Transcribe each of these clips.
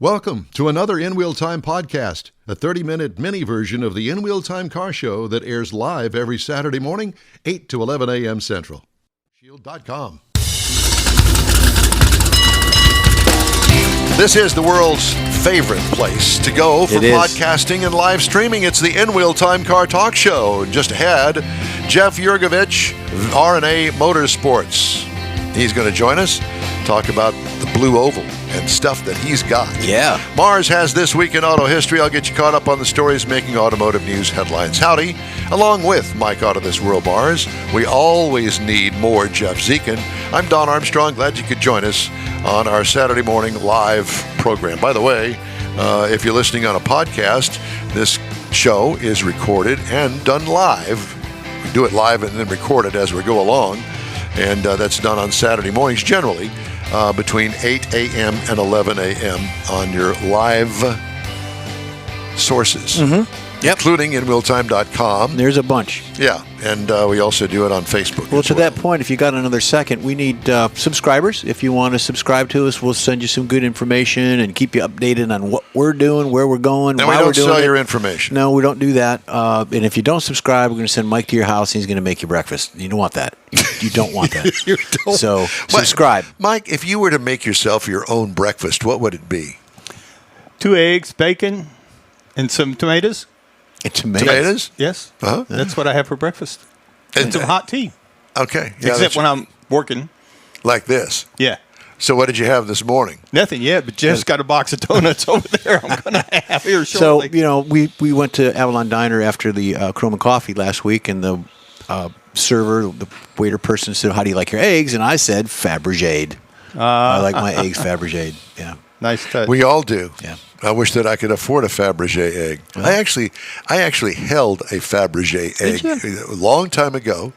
Welcome to another In Wheel Time podcast, a 30-minute mini version of the In Wheel Time car show that airs live every Saturday morning, 8 to 11 a.m. Central. Shield.com. This is the world's favorite place to go for podcasting and live streaming. It's the In Wheel Time Car Talk Show. Just ahead, Jeff Yergovich of R&A Motorsports. He's going to join us, talk about the Blue Oval and stuff that he's got. Yeah. Mars has This Week in Auto History. I'll get you caught up on the stories making automotive news headlines. Howdy. Along with Mike Out of This World Mars, we always need more Jeff Zekin. I'm Don Armstrong. Glad you could join us on our Saturday morning live program. By the way, if you're listening on a podcast, this show is recorded and done live. We do it live and then record it as we go along. And that's done on Saturday mornings, generally between 8 a.m. and 11 a.m. on your live sources, including InWheelTime.com. There's a bunch. Yeah, and we also do it on Facebook. Well, to that point, if you got another second, we need subscribers. If you want to subscribe to us, we'll send you some good information and keep you updated on what we're doing, where we're going, and why we're doing it. We don't sell your information. No, we don't do that. And if you don't subscribe, we're going to send Mike to your house, and he's going to make you breakfast. You don't want that. You don't want that. You don't. So subscribe. Mike, if you were to make yourself your own breakfast, what would it be? 2 eggs, bacon, and some tomatoes. Tomatoes? Yes. Uh-huh. That's what I have for breakfast. And some hot tea. Okay. Yeah, Except when I'm working. Like this? Yeah. So what did you have this morning? Nothing yet, but Jeff's got a box of donuts over there I'm going to have here So, shortly. we went to Avalon Diner after the Chrome and Coffee last week, and the server, the waiter person said, "How do you like your eggs?" And I said, Fabergé. I like my eggs Fabergé. Yeah. Nice touch. We all do. Yeah. I wish that I could afford a Fabergé egg. Well, I actually held a Fabergé egg a long time ago,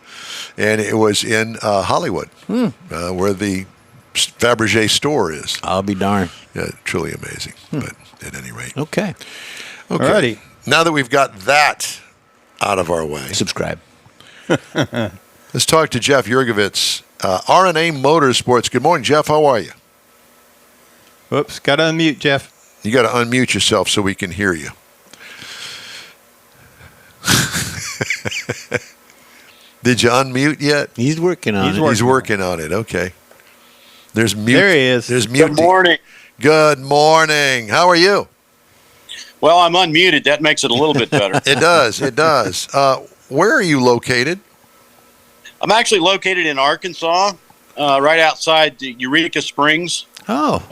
and it was in Hollywood, where the Fabergé store is. I'll be darned. Yeah, truly amazing. But at any rate, Okay. Alrighty. Now that we've got that out of our way, Subscribe. let's talk to Jeff Yergovich, R&A Motorsports. Good morning, Jeff. How are you? Whoops. Got to unmute, Jeff. You got to unmute yourself so we can hear you. Did you unmute yet? He's working on it. He's working on it. Okay. There's mute. There he is. There's mute. Good morning. Good morning. How are you? Well, I'm unmuted. That makes it a little bit better. It does. It does. Where are you located? I'm actually located in Arkansas, right outside the Eureka Springs. Oh.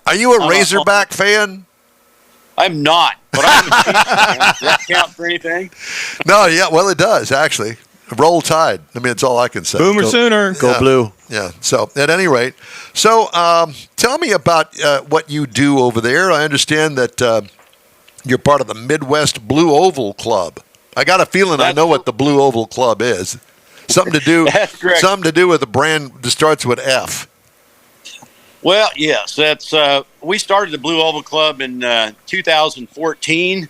Are you a Razorback fan? I'm not, but I'm a Chiefs fan. Does that count for anything? No, yeah. Well, it does, actually. Roll Tide. I mean, it's all I can say. Boomer Sooner. Go Blue. Yeah. So, at any rate, tell me about what you do over there. I understand that you're part of the Midwest Blue Oval Club. I got a feeling I know what the Blue Oval Club is. Something to do. That's correct. Something to do with a brand that starts with F. Well, yes. That's we started the Blue Oval Club in 2014.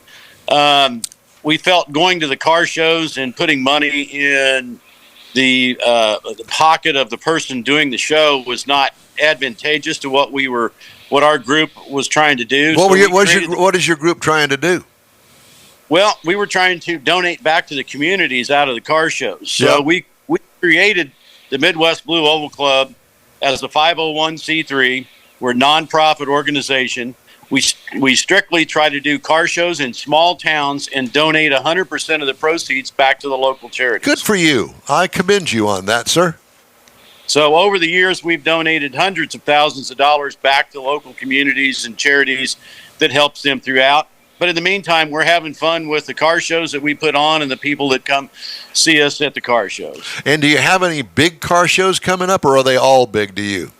We felt going to the car shows and putting money in the pocket of the person doing the show was not advantageous to what our group was trying to do. What is your group trying to do? Well, we were trying to donate back to the communities out of the car shows. So we created the Midwest Blue Oval Club as a 501c3. We're a nonprofit organization. We strictly try to do car shows in small towns and donate 100% of the proceeds back to the local charities. Good for you. I commend you on that, sir. So over the years, we've donated hundreds of thousands of dollars back to local communities and charities that helps them throughout. But in the meantime, we're having fun with the car shows that we put on and the people that come see us at the car shows. And do you have any big car shows coming up, or are they all big to you?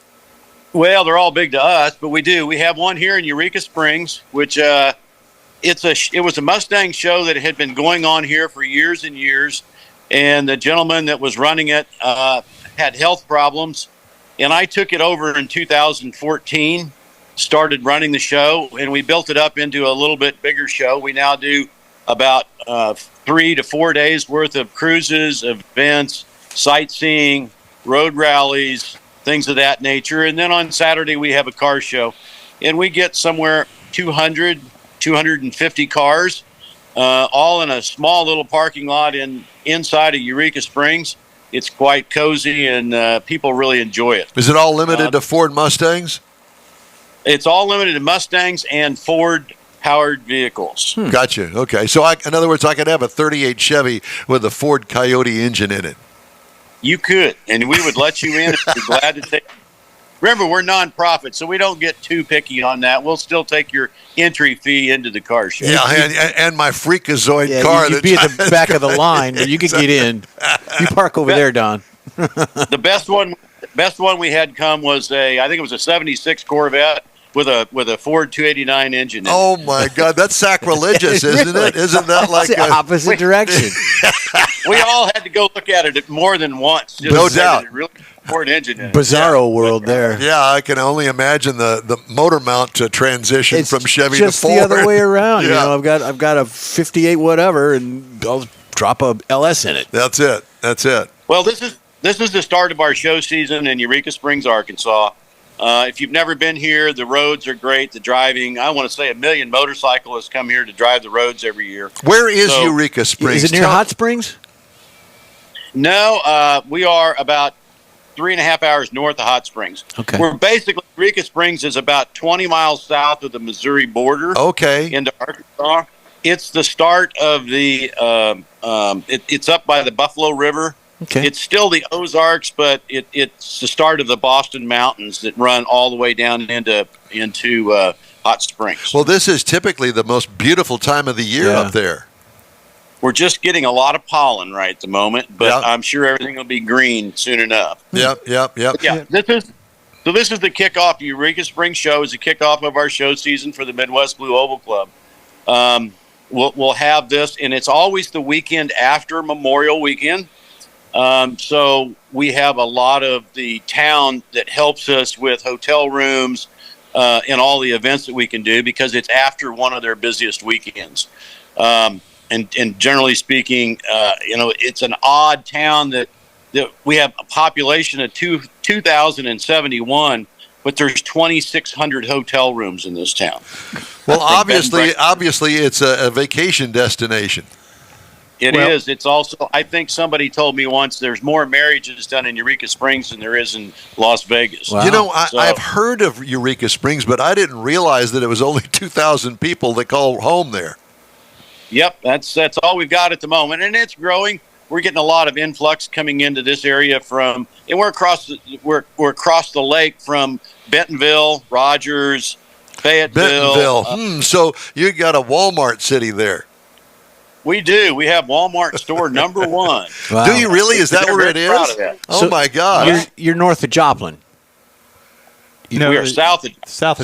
Well, they're all big to us, but we do. We have one here in Eureka Springs, which it was a Mustang show that had been going on here for years and years, and the gentleman that was running it had health problems, and I took it over in 2014, started running the show, and we built it up into a little bit bigger show. We now do about 3 to 4 days worth of cruises, events, sightseeing, road rallies, things of that nature. And then on Saturday we have a car show, and we get somewhere 200, 250 cars, all in a small little parking lot inside of Eureka Springs. It's quite cozy, and people really enjoy it. Is it all limited to Ford Mustangs? It's all limited to Mustangs and Ford-powered vehicles. Gotcha. Okay. So, in other words, I could have a 38 Chevy with a Ford Coyote engine in it. You could, and we would let you in if you're glad to take. Remember, we're nonprofit, so we don't get too picky on that. We'll still take your entry fee into the car show. Yeah, and my Freakazoid car. You'd be at the back of the line, but you could get in. You park over there, Don. The best one we had come was I think it was a '76 Corvette with a Ford 289 engine. Oh my God, that's sacrilegious, isn't it? Isn't that like it's the opposite direction? We all had to go look at it more than once. Just No to say doubt. that it really Ford engine in it. Bizarro world there. Yeah, I can only imagine the motor mount to transition It's from Chevy just to Ford. the other way around. Yeah. You know, I've got a 58 whatever, and I'll drop a LS in it. That's it. Well, this is the start of our show season in Eureka Springs, Arkansas. If you've never been here, the roads are great. The driving, I want to say 1 million motorcyclists come here to drive the roads every year. Where is Eureka Springs? Is it near Hot Springs? No, we are about 3.5 hours north of Hot Springs. Okay. We're basically, Eureka Springs is about 20 miles south of the Missouri border. Okay. Into Arkansas. It's the start of the, it's up by the Buffalo River. Okay. It's still the Ozarks, but it's the start of the Boston Mountains that run all the way down into Hot Springs. Well, this is typically the most beautiful time of the year up there. We're just getting a lot of pollen right at the moment, but Yep. I'm sure everything will be green soon enough. Yep. Yeah, this is the kickoff. The Eureka Springs show is the kickoff of our show season for the Midwest Blue Oval Club. We'll have this, and it's always the weekend after Memorial Weekend. So we have a lot of the town that helps us with hotel rooms and all the events that we can do because it's after one of their busiest weekends. And generally speaking, it's an odd town that we have a population of 2,071, but there's 2,600 hotel rooms in this town. Well, obviously, it's a vacation destination. It is. It's also, I think somebody told me once, there's more marriages done in Eureka Springs than there is in Las Vegas. Wow. You know, I've heard of Eureka Springs, but I didn't realize that it was only 2,000 people that call home there. Yep, that's all we've got at the moment, and it's growing. We're getting a lot of influx coming into this area and we're across the lake from Bentonville, Rogers, Fayetteville. So you got a Walmart city there. We do. We have Walmart store number one. Wow. Do you really? Is that We're where it very proud is? of that. Oh my God! You're north of Joplin. No, we are south of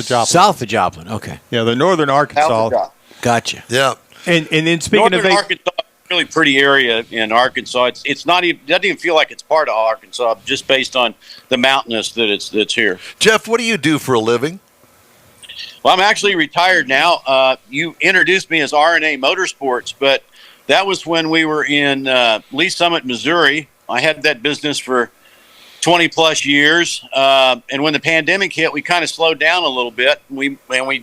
Joplin. South of Joplin. Okay. Yeah, the northern Arkansas. Gotcha. Yeah. And then speaking Northern of Arkansas, really pretty area in Arkansas. It's not even doesn't even feel like it's part of Arkansas just based on the mountainous that's here. Jeff, what do you do for a living? Well, I'm actually retired now. You introduced me as R&A Motorsports, but that was when we were in Lee Summit, Missouri. I had that business for 20 plus years. And when the pandemic hit, we kind of slowed down a little bit. We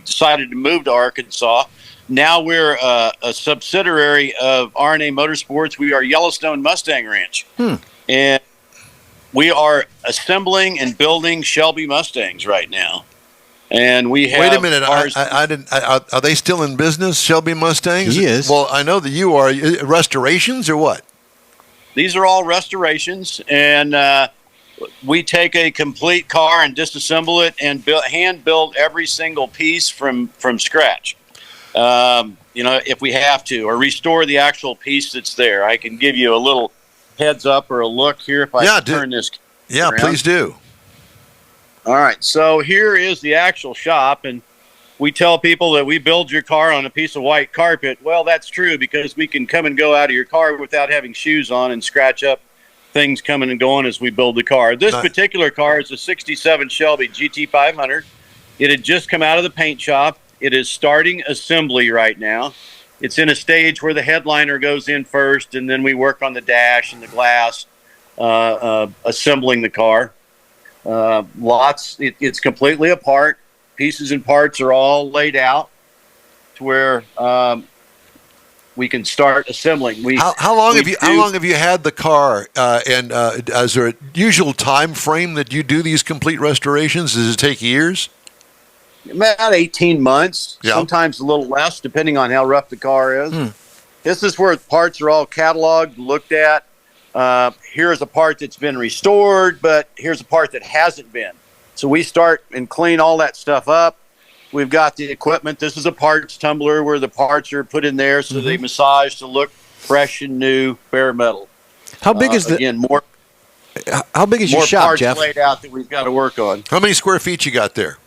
decided to move to Arkansas. Now we're a subsidiary of R&A Motorsports. We are Yellowstone Mustang Ranch. And we are assembling and building Shelby Mustangs right now. And we have. Wait a minute. I didn't. Are they still in business, Shelby Mustangs? He is. Well, I know that you are. Restorations or what? These are all restorations, and we take a complete car and disassemble it and hand build every single piece from scratch. If we have to, or restore the actual piece that's there. I can give you a little heads up or a look here if I can turn this. Yeah, around. please do. All right, so here is the actual shop, and we tell people that we build your car on a piece of white carpet. Well, that's true because we can come and go out of your car without having shoes on and scratch up things coming and going as we build the car. This particular car is a 67 Shelby GT500. It had just come out of the paint shop. It is starting assembly right now. It's in a stage where the headliner goes in first, and then we work on the dash and the glass, assembling the car. It's completely apart. Pieces and parts are all laid out. to where we can start assembling. How long have you had the car? And is there a usual time frame that you do these complete restorations? Does it take years? About 18 months, Yeah. sometimes a little less, depending on how rough the car is. This is where parts are all cataloged, looked at. Here's a part that's been restored, but here's a part that hasn't been. So we start and clean all that stuff up. We've got the equipment. This is a parts tumbler where the parts are put in there, so they massage to look fresh and new, bare metal. How big is How big is your shop, parts Jeff? laid out that we've got to work on. How many square feet you got there?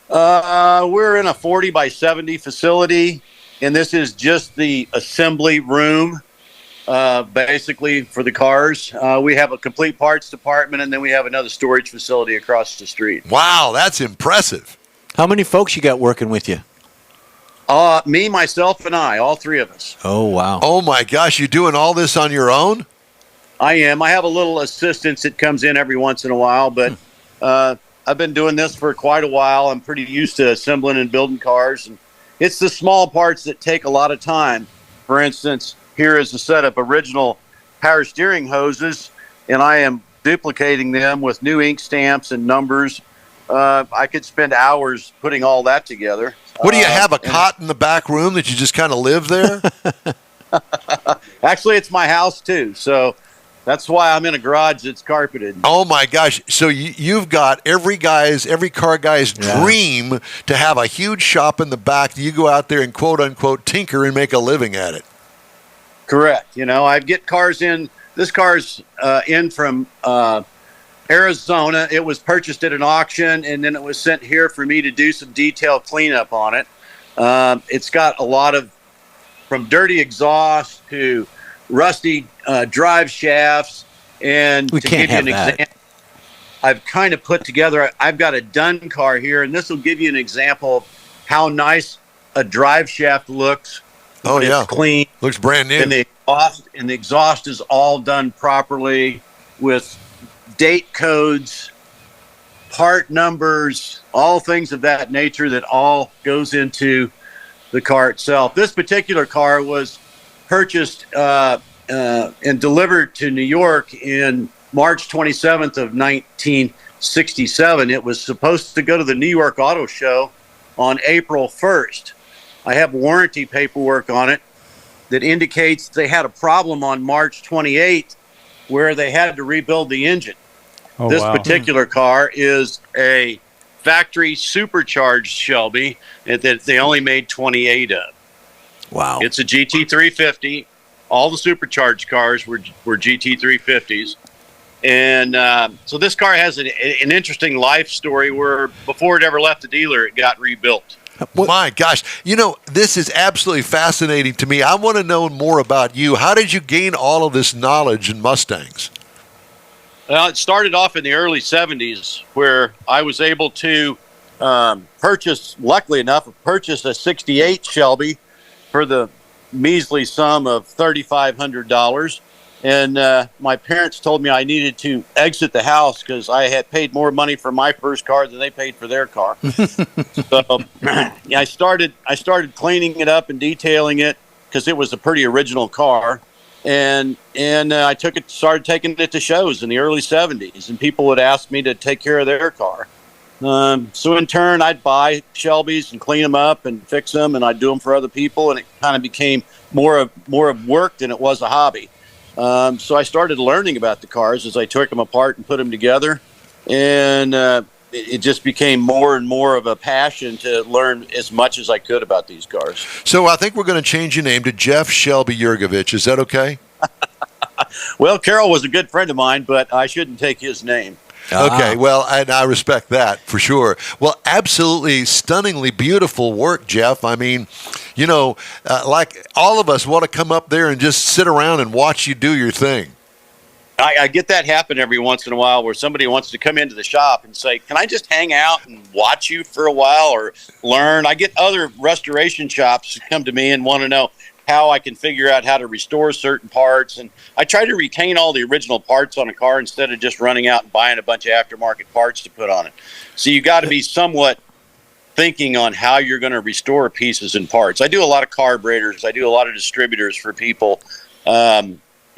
We're in a 40 by 70 facility, and this is just the assembly room, basically, for the cars. We have a complete parts department, and then we have another storage facility across the street. Wow, that's impressive. How many folks you got working with you? Me, myself, and I, all three of us. Oh, wow. Oh, my gosh, you're doing all this on your own? I am. I have a little assistance that comes in every once in a while, but I've been doing this for quite a while. I'm pretty used to assembling and building cars, and it's the small parts that take a lot of time. For instance, here is a set of original power steering hoses, and I am duplicating them with new ink stamps and numbers. I could spend hours putting all that together. What do you have, a cot in the back room that you just kind of live there? Actually, it's my house, too, so that's why I'm in a garage that's carpeted. Oh, my gosh. So you've got every car guy's dream to have a huge shop in the back. You go out there and, quote-unquote, tinker and make a living at it. Correct. I get cars in. This car's in from Arizona. It was purchased at an auction, and then it was sent here for me to do some detailed cleanup on it. It's got a lot of, from dirty exhaust to rusty drive shafts, and we to can't give you have an that. example, I've kind of put together, I've got a done car here, and this will give you an example of how nice a drive shaft looks. Oh, yeah. It's clean. Looks brand new. And the exhaust is all done properly with date codes, part numbers, all things of that nature that all goes into the car itself. This particular car was purchased and delivered to New York in March 27th of 1967. It was supposed to go to the New York Auto Show on April 1st. I have warranty paperwork on it that indicates they had a problem on March 28th where they had to rebuild the engine. Oh, This wow. particular car is a factory supercharged Shelby that they only made 28 of. Wow. It's a GT350. All the supercharged cars were GT350s. And so this car has an interesting life story where before it ever left the dealer, it got rebuilt. My gosh. This is absolutely fascinating to me. I want to know more about you. How did you gain all of this knowledge in Mustangs? Well, it started off in the early 70s where I was able to luckily enough, purchase a 68 Shelby for the measly sum of $3,500. And my parents told me I needed to exit the house because I had paid more money for my first car than they paid for their car. So I started cleaning it up and detailing it because it was a pretty original car. And I started taking it to shows in the early 70s, and people would ask me to take care of their car. So in turn, I'd buy Shelbys and clean them up and fix them, and I'd do them for other people, and it kind of became more of work than it was a hobby. So I started learning about the cars as I took them apart and put them together, and it just became more and more of a passion to learn as much as I could about these cars. So I think we're going to change your name to Jeff Shelby Yergovich. Is that okay? Well, Carol was a good friend of mine, but I shouldn't take his name. Okay, well, and I respect that for sure. Well, absolutely stunningly beautiful work, Jeff. I mean, like all of us want to come up there and just sit around and watch you do your thing. I get that happen every once in a while where somebody wants to come into the shop and say, can I just hang out and watch you for a while or learn? I get other restoration shops who come to me and want to know how I can figure out how to restore certain parts. And I try to retain all the original parts on a car instead of just running out and buying a bunch of aftermarket parts to put on it. So you got to be somewhat thinking on how you're going to restore pieces and parts. I do a lot of carburetors. I do a lot of distributors for people.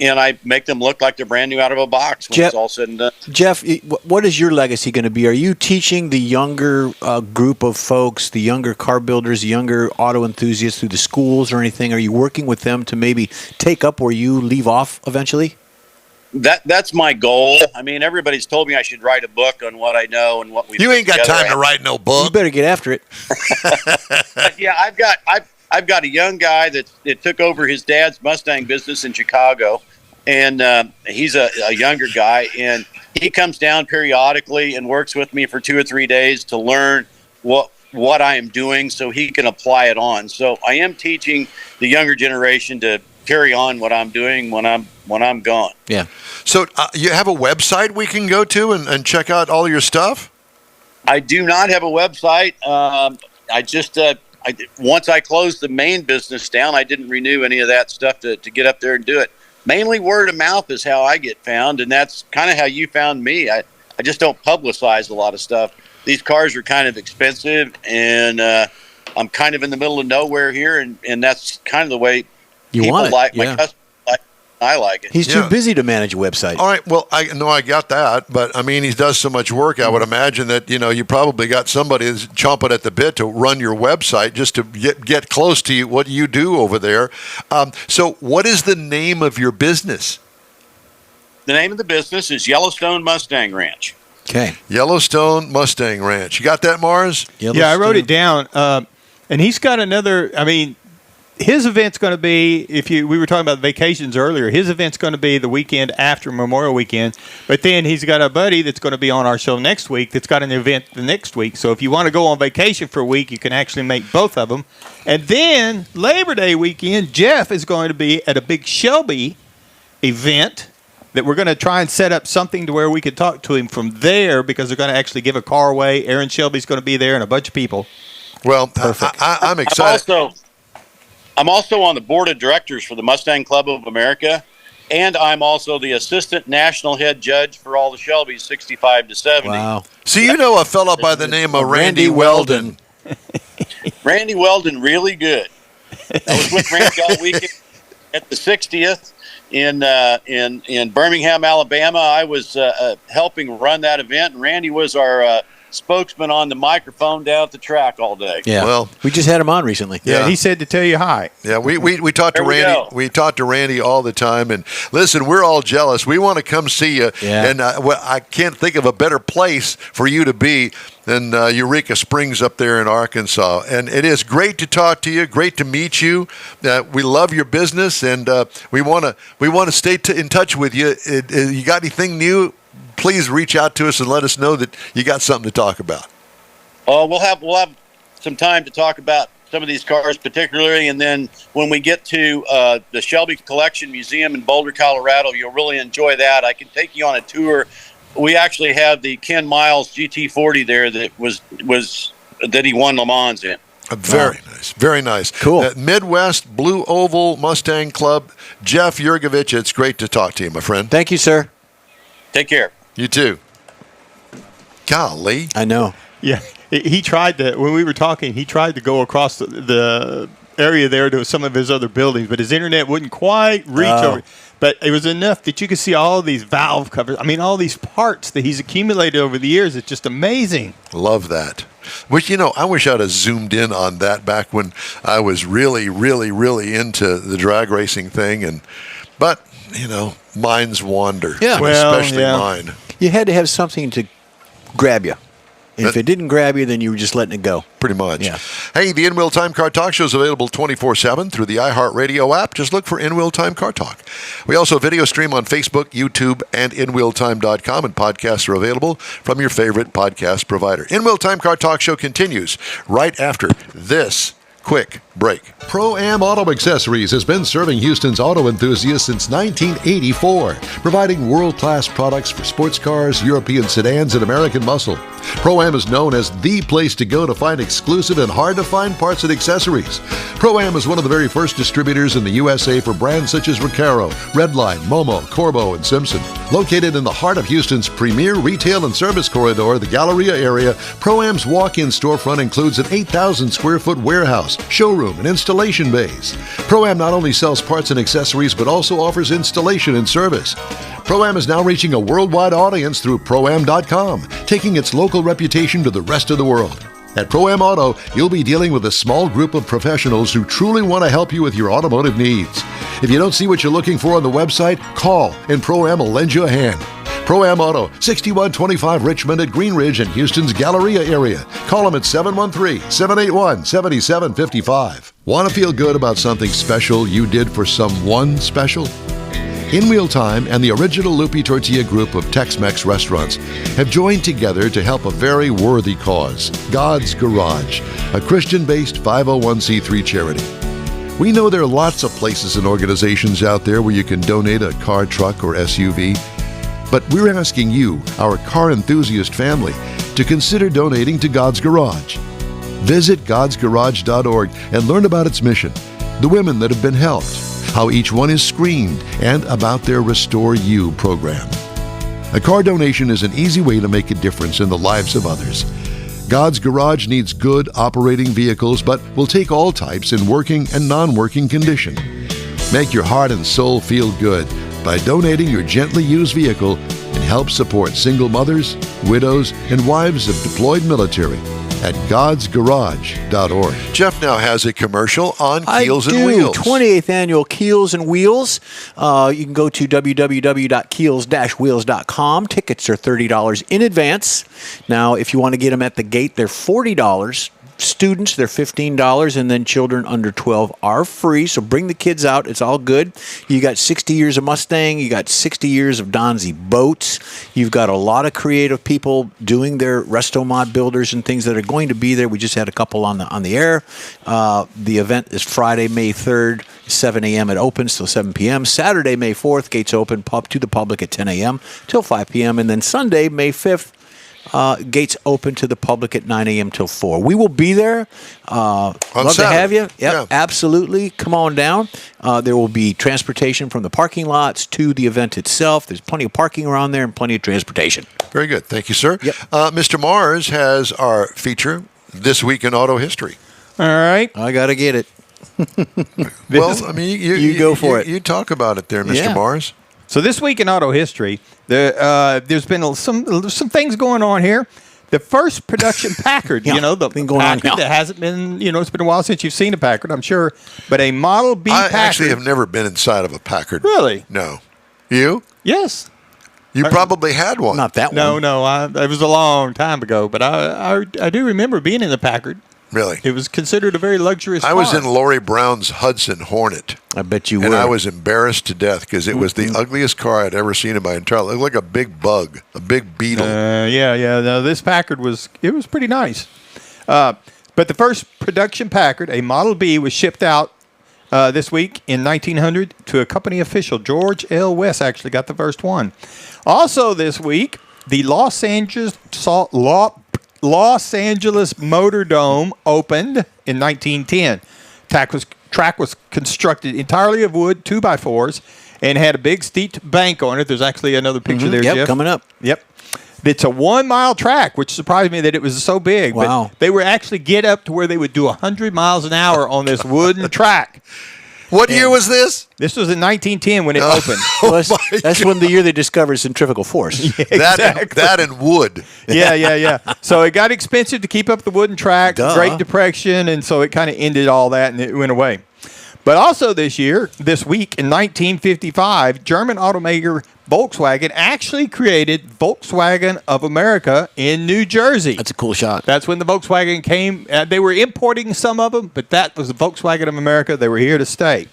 And I make them look like they're brand new out of a box when it's all said and done. Jeff, what is your legacy going to be? Are you teaching the younger group of folks, the younger car builders, the younger auto enthusiasts through the schools or anything? Are you working with them to maybe take up where you leave off eventually? That's my goal. I mean, everybody's told me I should write a book on what I know and what we. You ain't got time to write no book. You better get after it. Yeah, I've got a young guy that took over his dad's Mustang business in Chicago, and he's a younger guy, and he comes down periodically and works with me for 2 or 3 days to learn what I am doing so he can apply it on. So I am teaching the younger generation to carry on what I'm doing when I'm gone. Yeah. So you have a website we can go to and check out all your stuff? I do not have a website. I just once I closed the main business down, I didn't renew any of that stuff to get up there and do it. Mainly word of mouth is how I get found, and that's kind of how you found me. I just don't publicize a lot of stuff. These cars are kind of expensive, and I'm kind of in the middle of nowhere here, and that's kind of the way people like my customers. I like it. He's too busy to manage a website. All right. Well, I know I got that, but I mean, he does so much work. I would imagine that you probably got somebody that's chomping at the bit to run your website just to get close to what you do over there. So, what is the name of your business? The name of the business is Yellowstone Mustang Ranch. Okay. Yellowstone Mustang Ranch. You got that, Mars? Yeah, I wrote it down. And he's got another. I mean, his event's going to be, we were talking about vacations earlier, his event's going to be the weekend after Memorial Weekend, but then he's got a buddy that's going to be on our show next week that's got an event the next week. So if you want to go on vacation for a week, you can actually make both of them. And then Labor Day weekend, Jeff is going to be at a big Shelby event that we're going to try and set up something to where we could talk to him from there, because they're going to actually give a car away. Aaron Shelby's going to be there and a bunch of people. Well, perfect. I'm excited. I'm also on the board of directors for the Mustang Club of America, and I'm also the assistant national head judge for all the Shelbys 65 to 70. Wow. So you know a fellow by the name of Randy Weldon. Randy Weldon, really good. I was with Randy all weekend at the 60th in Birmingham, Alabama. I was helping run that event, and Randy was our spokesman on the microphone down at the track all day. Yeah. Well, we just had him on recently. Yeah, he said to tell you hi. Yeah, we talked to Randy. We talked to Randy all the time, and listen, we're all jealous. We want to come see you, and I can't think of a better place for you to be than Eureka Springs up there in Arkansas. And it is great to talk to you. Great to meet you. We love your business, and we want to stay in touch with you. You got anything new? Please reach out to us and let us know that you got something to talk about. We'll have some time to talk about some of these cars particularly, and then when we get to the Shelby Collection Museum in Boulder, Colorado, you'll really enjoy that. I can take you on a tour. We actually have the Ken Miles GT40 there that he won Le Mans in. Very nice. Very nice. Cool. Midwest Blue Oval Mustang Club. Jeff Yergovich, it's great to talk to you, my friend. Thank you, sir. Take care. You too. Golly. I know. Yeah, he tried to, when we were talking, he tried to go across the area there to some of his other buildings, but his internet wouldn't quite reach over. But it was enough that you could see all these valve covers. I mean, all these parts that he's accumulated over the years. It's just amazing. Love that. Which, I wish I'd have zoomed in on that back when I was really, really, really into the drag racing thing. But, minds wander. Yeah. Especially mine. You had to have something to grab you. And if it didn't grab you, then you were just letting it go. Pretty much. Yeah. Hey, the In-Wheel Time Car Talk Show is available 24/7 through the iHeartRadio app. Just look for In-Wheel Time Car Talk. We also video stream on Facebook, YouTube, and InWheelTime.com, and podcasts are available from your favorite podcast provider. In-Wheel Time Car Talk Show continues right after this quick break. Pro-Am Auto Accessories has been serving Houston's auto enthusiasts since 1984, providing world-class products for sports cars, European sedans, and American muscle. Pro-Am is known as the place to go to find exclusive and hard-to-find parts and accessories. Pro-Am is one of the very first distributors in the USA for brands such as Recaro, Redline, Momo, Corbo, and Simpson. Located in the heart of Houston's premier retail and service corridor, the Galleria area, Pro-Am's walk-in storefront includes an 8,000-square-foot warehouse, showroom, and installation bays. Pro-Am not only sells parts and accessories, but also offers installation and service. Pro-Am is now reaching a worldwide audience through Pro-Am.com, taking its local reputation to the rest of the world. At Pro-Am Auto, you'll be dealing with a small group of professionals who truly want to help you with your automotive needs. If you don't see what you're looking for on the website, call and Pro-Am will lend you a hand. Pro-Am Auto, 6125 Richmond at Green Ridge in Houston's Galleria area. Call them at 713-781-7755. Want to feel good about something special you did for someone special? In Real Time and the original Lupe Tortilla group of Tex-Mex restaurants have joined together to help a very worthy cause, God's Garage, a Christian-based 501c3 charity. We know there are lots of places and organizations out there where you can donate a car, truck, or SUV, but we're asking you, our car enthusiast family, to consider donating to God's Garage. Visit godsgarage.org and learn about its mission, the women that have been helped, how each one is screened, and about their Restore You program. A car donation is an easy way to make a difference in the lives of others. God's Garage needs good operating vehicles, but will take all types in working and non-working condition. Make your heart and soul feel good by donating your gently used vehicle and help support single mothers, widows, and wives of deployed military at godsgarage.org. Jeff now has a commercial on Keels I and do. Wheels. 28th annual Keels and Wheels. You can go to www.keels-wheels.com. Tickets are $30 in advance. Now, if you want to get them at the gate, they're $40. Students, they're $15, and then children under 12 are free. So bring the kids out. It's all good. You got 60 years of Mustang. You got 60 years of Donzi boats. You've got a lot of creative people doing their resto mod builders and things that are going to be there. We just had a couple on the air. The event is Friday, May 3rd, 7 a.m. It opens till 7 p.m. Saturday, May 4th, gates open to the public at 10 a.m. till 5 p.m. And then Sunday, May 5th, gates open to the public at 9 a.m. till 4. We will be there. Love Saturday. to have you. Yep, Yeah. Absolutely. Come on down. There will be transportation from the parking lots to the event itself. There's plenty of parking around there and plenty of transportation. Very good. Thank you, sir. Yep. Mr. Mars has our feature, This Week in Auto History. All right. I got to get it. Well, I mean, you go for it. You talk about it there, Mr. Yeah. Mars. So this week in auto history, there's been some things going on here. The first production Packard, Yeah, the been going on Packard now. that hasn't been, it's been a while since you've seen a Packard, I'm sure. But a Model B I Packard. actually have never been inside of a Packard. Really? No. You? Yes. You probably had one. Not that No, one. it was a long time ago, but I do remember being in the Packard. Really? It was considered a very luxurious I was car. in Lori Brown's Hudson Hornet. I bet you And were. I was embarrassed to death because it was the ugliest car I'd ever seen in my entire life. It looked like a big bug, a big beetle. Yeah. No, this Packard was pretty nice. But the first production Packard, a Model B, was shipped out this week in 1900 to a company official. George L. West actually got the first one. Also this week, the Los Angeles Motor Dome opened in 1910. Track was constructed entirely of wood, 2x4s, and had a big steep bank on it. There's actually another picture there, Yep, Jeff. coming up. Yep. It's a 1-mile track, which surprised me that it was so big. Wow. But they were actually get up to where they would do 100 miles an hour on this wooden track. What year was this? This was in 1910 when it opened. Well, that's when the year they discovered centrifugal force. That and wood. Yeah. So it got expensive to keep up the wooden track, Duh. Great Depression, and so it kind of ended all that and it went away. But also this week in 1955, German automaker Volkswagen actually created Volkswagen of America in New Jersey. That's a cool shot. That's when the Volkswagen came. They were importing some of them, but that was the Volkswagen of America. They were here to stay.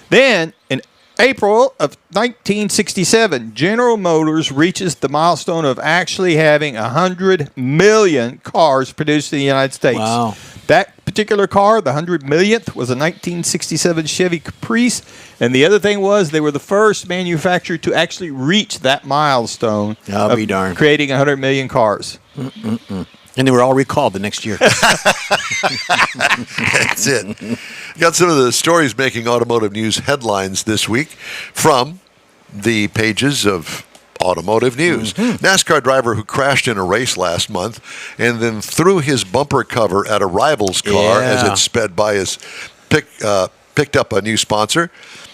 Then, in April of 1967, General Motors reaches the milestone of actually having 100 million cars produced in the United States. Wow. That particular car, the 100 millionth, was a 1967 Chevy Caprice. And the other thing was they were the first manufacturer to actually reach that milestone I'll be darned. creating 100 million cars. And they were all recalled the next year. That's it. Got some of the stories making automotive news headlines this week from the pages of Automotive News. NASCAR driver who crashed in a race last month and then threw his bumper cover at a rival's car as it sped by picked up a new sponsor,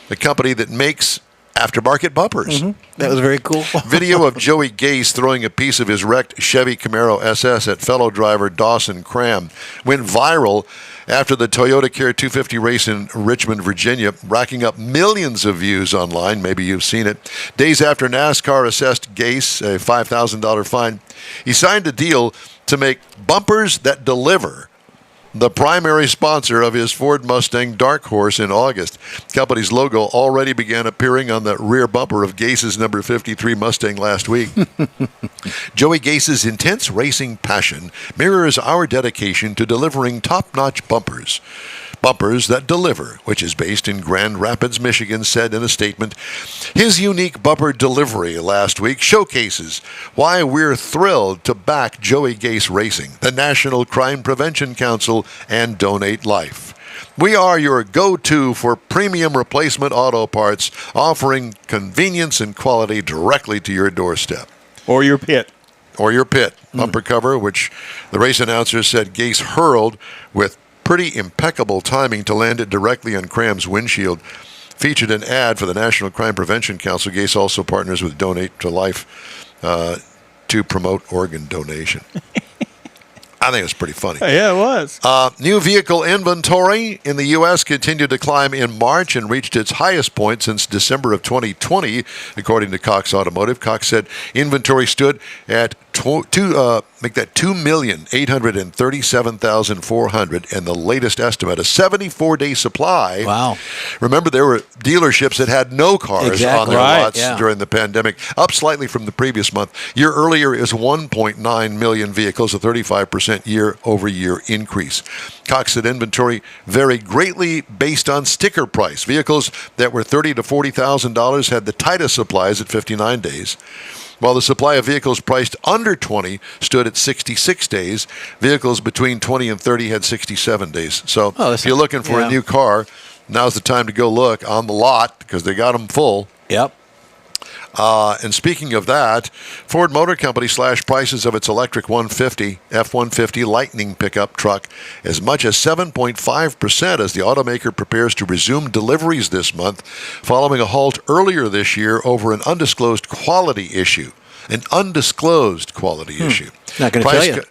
the company that makes aftermarket bumpers. That was very cool. Video of Joey Gase throwing a piece of his wrecked Chevy Camaro SS at fellow driver Dawson Cram went viral after the Toyota Care 250 race in Richmond, Virginia, racking up millions of views online. Maybe you've seen it. Days after NASCAR assessed Gase a $5,000 fine, he signed a deal to make bumpers that deliver, the primary sponsor of his Ford Mustang Dark Horse in August. The company's logo already began appearing on the rear bumper of Gase's number 53 Mustang last week. Joey Gase's intense racing passion mirrors our dedication to delivering top-notch bumpers. Bumpers that deliver, which is based in Grand Rapids, Michigan, said in a statement. His unique bumper delivery last week showcases why we're thrilled to back Joey Gase Racing, the National Crime Prevention Council, and Donate Life. We are your go-to for premium replacement auto parts, offering convenience and quality directly to your doorstep. Or your pit. Bumper cover, which the race announcer said Gase hurled with pretty impeccable timing to land it directly on Cram's windshield, featured an ad for the National Crime Prevention Council. Gase also partners with Donate to Life to promote organ donation. I think it was pretty funny. Yeah, it was. New vehicle inventory in the U.S. continued to climb in March and reached its highest point since December of 2020, according to Cox Automotive. Cox said inventory stood at 2,837,400, and the latest estimate, a 74-day supply. Wow. Remember, there were dealerships that had no cars on their lots during the pandemic, up slightly from the previous month. Year earlier is 1.9 million vehicles, a 35% year-over-year increase. Cox said inventory varied greatly based on sticker price. Vehicles that were $30,000 to $40,000 had the tightest supplies at 59 days, while the supply of vehicles priced under 20 stood at 66 days. Vehicles between 20 and 30 had 67 days. So if you're looking for a new car, now's the time to go look on the lot because they got them full. Yep. And speaking of that, Ford Motor Company slashed prices of its electric F-150 Lightning pickup truck as much as 7.5% as the automaker prepares to resume deliveries this month following a halt earlier this year over an undisclosed quality issue. Not going to tell you.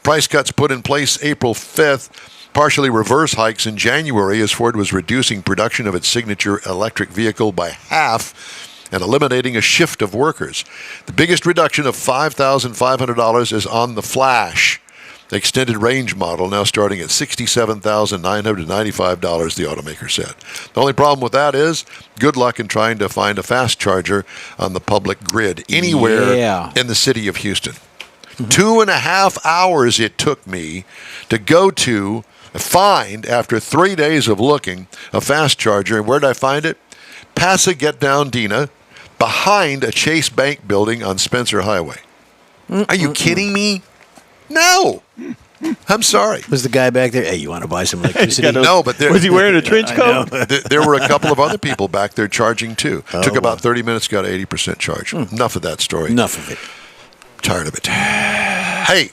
Price cuts put in place April 5th. Partially reverse hikes in January as Ford was reducing production of its signature electric vehicle by half and eliminating a shift of workers. The biggest reduction of $5,500 is on the Flash, the extended range model, now starting at $67,995, the automaker said. The only problem with that is good luck in trying to find a fast charger on the public grid anywhere in the city of Houston. 2.5 hours it took me to go to find, after 3 days of looking, a fast charger. And where did I find it? Pasadena, behind a Chase Bank building on Spencer Highway. Are you kidding me? No. I'm sorry. Was the guy back there? Hey, you want to buy some electricity? No, but was he wearing a trench coat? There were a couple of other people back there charging too. Took about 30 minutes, got 80% charge. Enough of that story. Enough of it. Tired of it. Hey,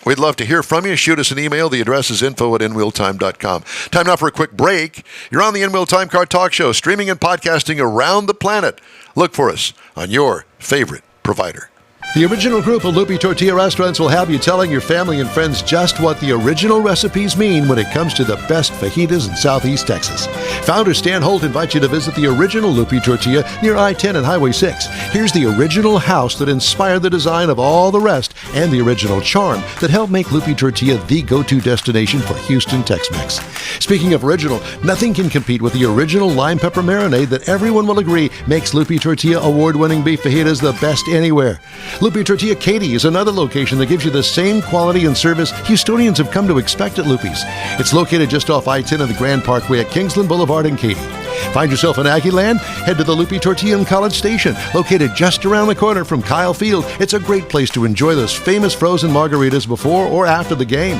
we'd love to hear from you. Shoot us an email. The address is info@inwheeltime.com. Time now for a quick break. You're on the In-Wheel Time Car Talk Show, streaming and podcasting around the planet. Look for us on your favorite provider. The original group of Lupe Tortilla restaurants will have you telling your family and friends just what the original recipes mean when it comes to the best fajitas in Southeast Texas. Founder Stan Holt invites you to visit the original Lupe Tortilla near I-10 and Highway 6. Here's the original house that inspired the design of all the rest and the original charm that helped make Lupe Tortilla the go-to destination for Houston Tex-Mex. Speaking of original, nothing can compete with the original lime pepper marinade that everyone will agree makes Lupe Tortilla award-winning beef fajitas the best anywhere. Lupe Tortilla Katy is another location that gives you the same quality and service Houstonians have come to expect at Lupe's. It's located just off I-10 and the Grand Parkway at Kingsland Boulevard in Katy. Find yourself in Aggie Land? Head to the Lupe Tortilla in College Station, located just around the corner from Kyle Field. It's a great place to enjoy those famous frozen margaritas before or after the game.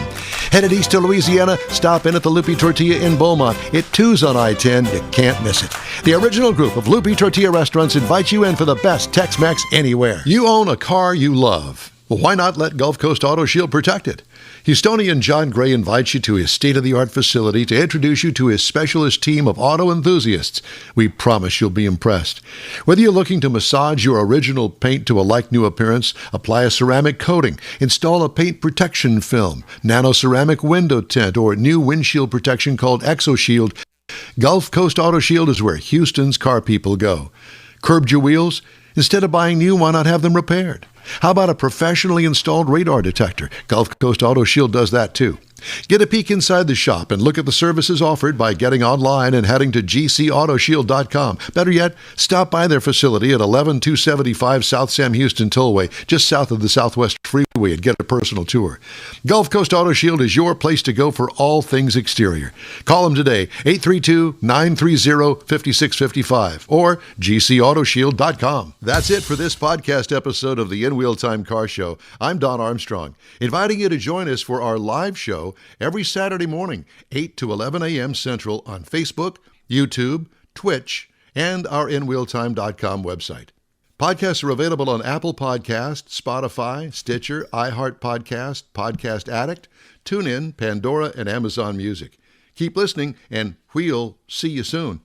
Headed east to Louisiana, stop in at the Lupe Tortilla in Beaumont. It too's on I-10. You can't miss it. The original group of Lupe Tortilla restaurants invites you in for the best Tex-Mex anywhere. You own a car you love. Well, why not let Gulf Coast Auto Shield protect it? Houstonian John Gray invites you to his state-of-the-art facility to introduce you to his specialist team of auto enthusiasts. We promise you'll be impressed. Whether you're looking to massage your original paint to a like-new appearance, apply a ceramic coating, install a paint protection film, nano-ceramic window tint, or new windshield protection called ExoShield, Gulf Coast Auto Shield is where Houston's car people go. Curbed your wheels? Instead of buying new, why not have them repaired? How about a professionally installed radar detector? Gulf Coast Auto Shield does that too. Get a peek inside the shop and look at the services offered by getting online and heading to gcautoshield.com. Better yet, stop by their facility at 11275 South Sam Houston Tollway, just south of the Southwest Freeway, and get a personal tour. Gulf Coast Auto Shield is your place to go for all things exterior. Call them today, 832-930-5655 or gcautoshield.com. That's it for this podcast episode of the In Wheel Time Car Show. I'm Don Armstrong, inviting you to join us for our live show every Saturday morning, 8 to 11 a.m. Central on Facebook, YouTube, Twitch, and our InWheelTime.com website. Podcasts are available on Apple Podcasts, Spotify, Stitcher, iHeart Podcast, Podcast Addict, TuneIn, Pandora, and Amazon Music. Keep listening, and we'll see you soon.